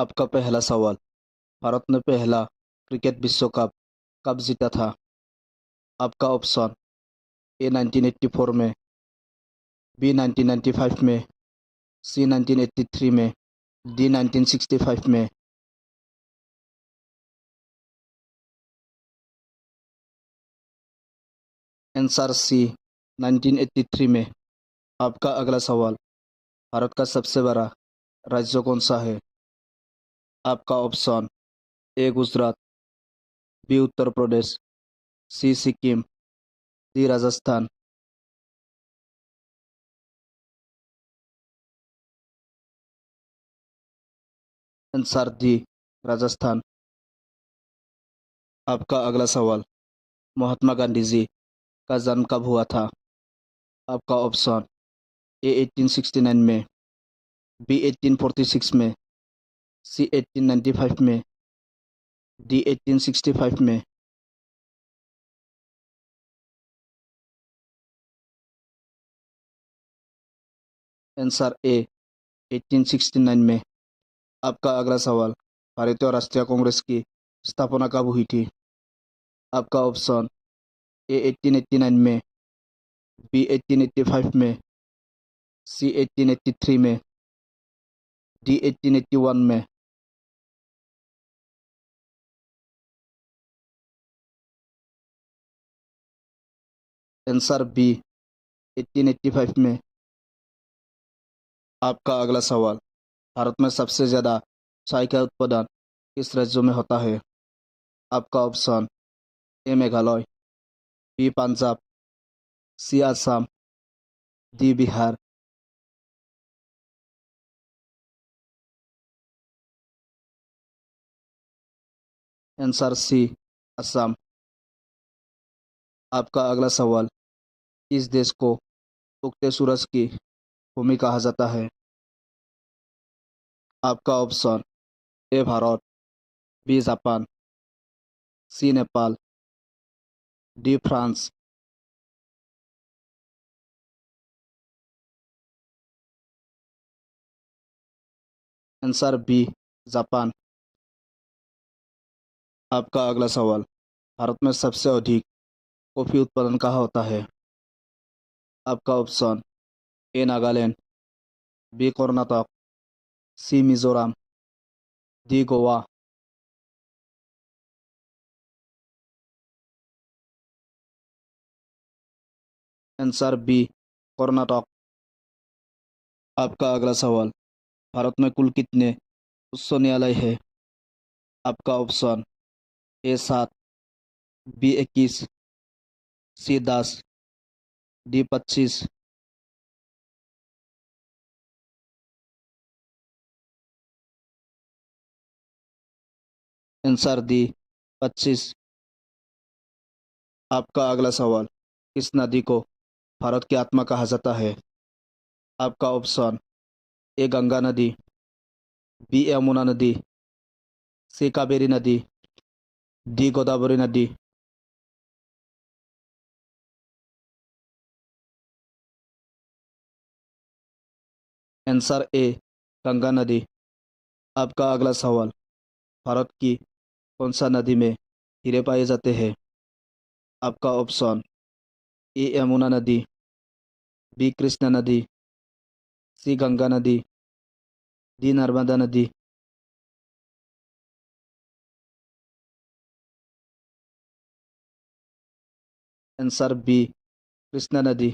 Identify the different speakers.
Speaker 1: आपका पहला सवाल। भारत ने पहला क्रिकेट विश्व कप कब जीता था? आपका ऑप्शन: ए 1984 में, बी 1995 में, सी 1983 में, डी 1965 में। आंसर सी 1983 में। आपका अगला सवाल। भारत का सबसे बड़ा राज्य कौन सा है? आपका option: A Gujarat, B Uttar Pradesh, C Sikkim, D Rajasthan. Answer D Rajasthan. आपका अगला सवाल। महात्मा गांधी जी का जन्म कब हुआ था? आपका ऑप्शन: ए 1869 में, बी 1846 में, सी 1895 में, डी 1865 में। आंसर ए 1869 में। आपका अगला सवाल। भारतीय राष्ट्रीय कांग्रेस की स्थापना कब हुई थी? आपका ऑप्शन: ए 1889 में, बी 1885 में, सी 1883 में, डी 1881 में। आंसर बी 1885 में। आपका अगला सवाल। भारत में सबसे ज़्यादा चाय का उत्पादन किस राज्यों में होता है? आपका option: A Meghalaya, B Punjab, C Assam, D Bihar. Answer C Assam. आपका अगला सवाल। इस देश को उगते सूरज की भूमि कहा जाता है? आपका option: A Bharat, B Japan, C Nepal, D France. Answer B Japan. आपका अगला सवाल। भारत में सबसे अधिक कॉफी उत्पादन कहाँ होता है? आपका option: A Nagaland, B Karnataka, C Mizoram, D Goa. Answer B Karnataka. आपका अगला सवाल। भारत में कुल कितने उच्च न्यायालय है? आपका ऑप्शन: ए 7, बी 21, सी 10, डी 25। Answer D 25। आपका अगला सवाल। किस नदी को भारत की आत्मा कहा जाता है? आपका ऑप्शन: ए गंगा नदी, बी यमुना नदी, सी कावेरी नदी, डी गोदावरी नदी। आंसर ए गंगा नदी। आपका अगला सवाल। भारत की कौन सा नदी में हीरे पाए जाते हैं? आपका ऑप्शन: ए यमुना नदी, बी कृष्णा नदी, सी गंगा नदी, डी नर्मदा नदी। आंसर बी कृष्णा नदी।